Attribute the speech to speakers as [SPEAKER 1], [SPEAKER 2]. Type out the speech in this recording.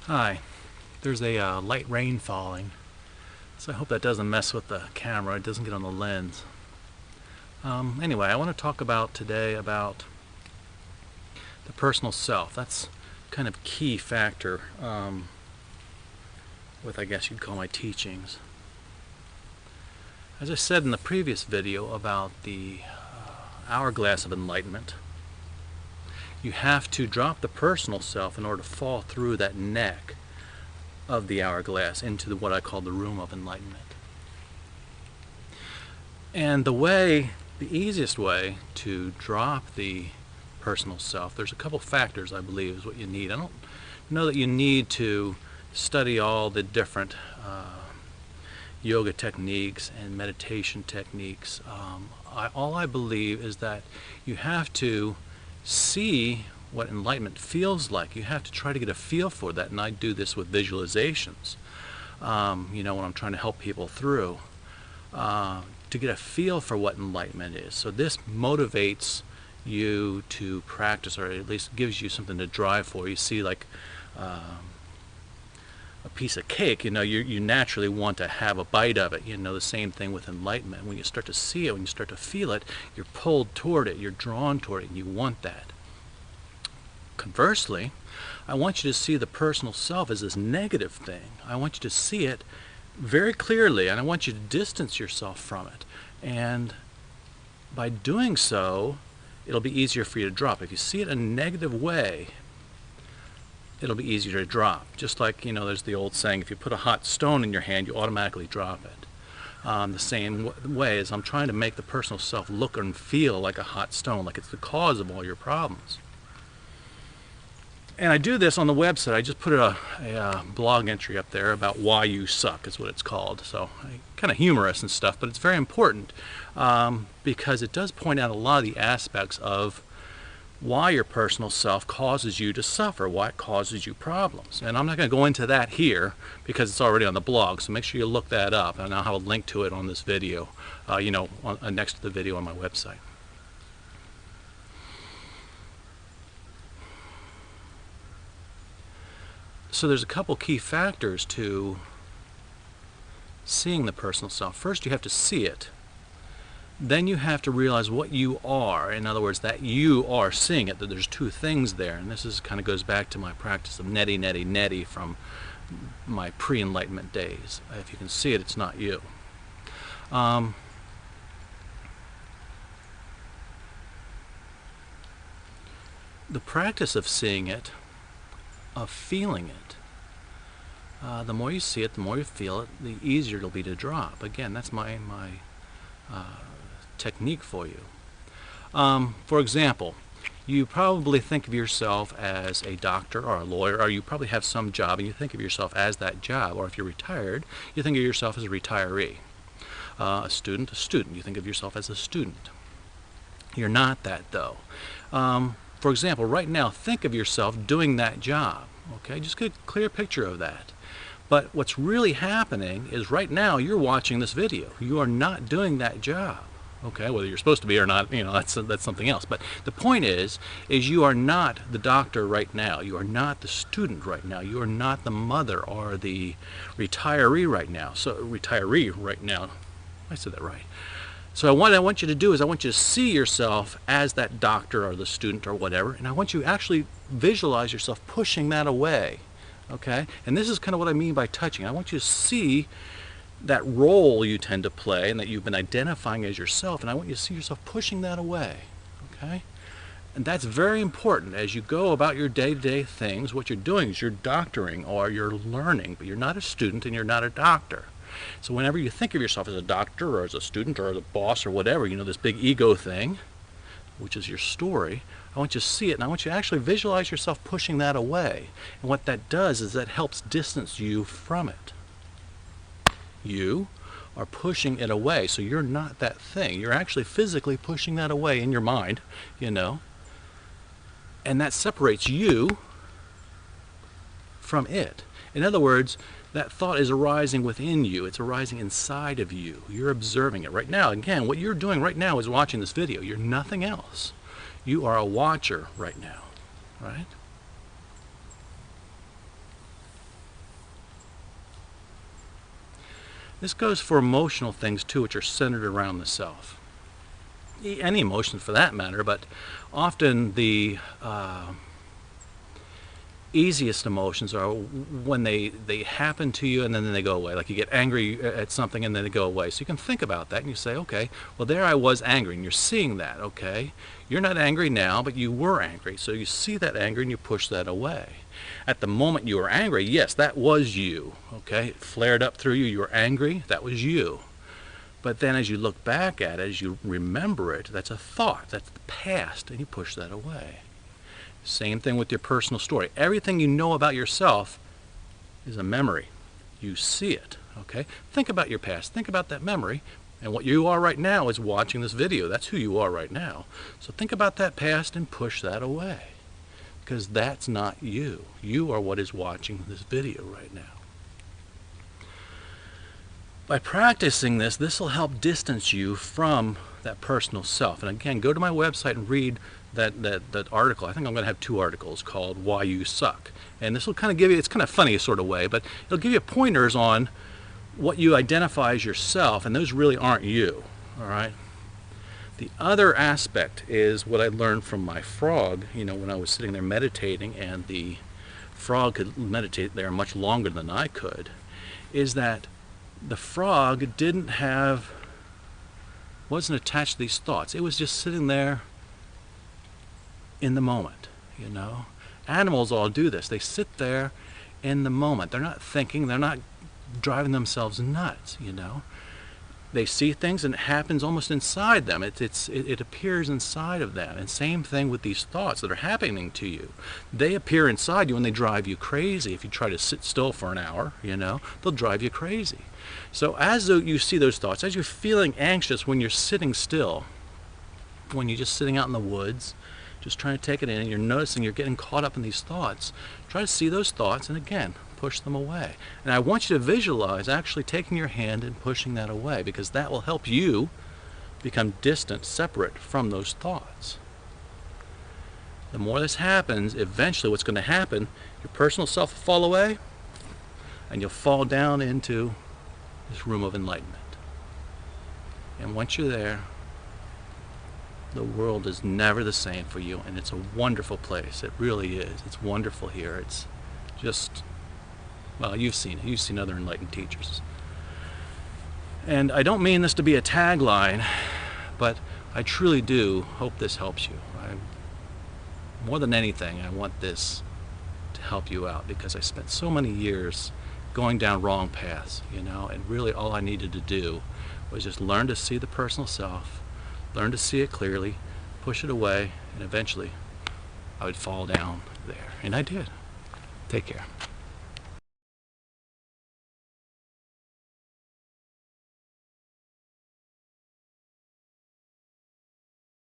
[SPEAKER 1] Hi, there's a light rain falling, so I hope that doesn't mess with the camera, it doesn't get on the lens. Anyway, I want to talk about today about the personal self. That's kind of key factor with, I guess you'd call, my teachings. As I said in the previous video about the hourglass of enlightenment, you have to drop the personal self in order to fall through that neck of the hourglass into what I call the room of enlightenment. And the easiest way to drop the personal self, there's a couple factors I believe is what you need. I don't know that you need to study all the different yoga techniques and meditation techniques. All I believe is that you have to see what enlightenment feels like. You have to try to get a feel for that, and I do this with visualizations, when I'm trying to help people through, to get a feel for what enlightenment is. So this motivates you to practice, or at least gives you something to drive for. You see, like a piece of cake, you naturally want to have a bite of it. The same thing with enlightenment. When you start to see it, when you start to feel it, you're pulled toward it, you're drawn toward it, and you want that. Conversely, I want you to see the personal self as this negative thing. I want you to see it very clearly, and I want you to distance yourself from it. And by doing so, it'll be easier for you to drop. If you see it in a negative way, it'll be easier to drop. Just like, there's the old saying, if you put a hot stone in your hand, you automatically drop it. The same way as I'm trying to make the personal self look and feel like a hot stone, like it's the cause of all your problems. And I do this on the website. I just put a blog entry up there about why you suck, is what it's called. So kind of humorous and stuff, but it's very important because it does point out a lot of the aspects of why your personal self causes you to suffer, why it causes you problems. And I'm not going to go into that here because it's already on the blog, so make sure you look that up, and I'll have a link to it on this video, next to the video on my website. So there's a couple key factors to seeing the personal self. First, you have to see it. Then you have to realize what you are. In other words, that you are seeing it, that there's two things there. And this kind of goes back to my practice of neti, neti, neti from my pre-enlightenment days. If you can see it, it's not you. The practice of seeing it, of feeling it, the more you see it, the more you feel it, the easier it'll be to drop. Again, that's my technique for you. For example, you probably think of yourself as a doctor or a lawyer, or you probably have some job and you think of yourself as that job. Or if you're retired, you think of yourself as a retiree. A student, you think of yourself as a student. You're not that, though. For example, right now, think of yourself doing that job. Okay, just get a clear picture of that. But what's really happening is right now you're watching this video. You are not doing that job. Okay, whether you're supposed to be or not, that's something else. But the point is you are not the doctor right now. You are not the student right now. You are not the mother or the retiree right now. I said that right. So what I want you to do is I want you to see yourself as that doctor or the student or whatever, and I want you to actually visualize yourself pushing that away. Okay? And this is kind of what I mean by touching. I want you to see that role you tend to play and that you've been identifying as yourself, and I want you to see yourself pushing that away. Okay? And that's very important as you go about your day-to-day things. What you're doing is you're doctoring or you're learning, but you're not a student and you're not a doctor. So whenever you think of yourself as a doctor or as a student or as a boss or whatever, this big ego thing, which is your story, I want you to see it, and I want you to actually visualize yourself pushing that away. And what that does is that helps distance you from it. You are pushing it away, so you're not that thing. You're actually physically pushing that away in your mind, and that separates you from it. In other words, that thought is arising within you. It's arising inside of you. You're observing it right now. Again, what you're doing right now is watching this video. You're nothing else. You are a watcher right now, right? This goes for emotional things too, which are centered around the self. Any emotion for that matter, but often the easiest emotions are when they happen to you and then they go away. Like you get angry at something and then they go away. So you can think about that and you say, okay, well there I was angry, and you're seeing that, okay? You're not angry now, but you were angry. So you see that anger and you push that away. At the moment you were angry, yes, that was you, okay? It flared up through you, you were angry, that was you. But then as you look back at it, as you remember it, that's a thought, that's the past, and you push that away. Same thing with your personal story. Everything you know about yourself is a memory. You see it, okay? Think about your past. Think about that memory. And what you are right now is watching this video. That's who you are right now. So think about that past and push that away. Because that's not you. You are what is watching this video right now. By practicing this, this will help distance you from that personal self. And again, go to my website and read that article. I think I'm going to have 2 articles called Why You Suck. And this will kind of give you, it's kind of funny sort of way, but it'll give you pointers on what you identify as yourself, and those really aren't you, all right? The other aspect is what I learned from my frog, you know, when I was sitting there meditating, and the frog could meditate there much longer than I could, is that the frog wasn't attached to these thoughts. It was just sitting there in the moment, you know. Animals all do this. They sit there in the moment. They're not thinking. They're not driving themselves nuts, you know. They see things and it happens almost inside them. It appears inside of them. And same thing with these thoughts that are happening to you. They appear inside you and they drive you crazy. If you try to sit still for an hour, you know, they'll drive you crazy. So as you see those thoughts, as you're feeling anxious when you're sitting still, when you're just sitting out in the woods, just trying to take it in, and you're noticing you're getting caught up in these thoughts, try to see those thoughts and again, push them away. And I want you to visualize actually taking your hand and pushing that away, because that will help you become distant, separate from those thoughts. The more this happens, eventually what's going to happen, your personal self will fall away and you'll fall down into this room of enlightenment. And once you're there, the world is never the same for you, and it's a wonderful place. It really is. It's wonderful here. It's just, well, you've seen it. You've seen other enlightened teachers. And I don't mean this to be a tagline, but I truly do hope this helps you. More than anything, I want this to help you out, because I spent so many years going down wrong paths, you know, and really all I needed to do was just learn to see the personal self, learn to see it clearly, push it away, and eventually I would fall down there. And I did. Take care.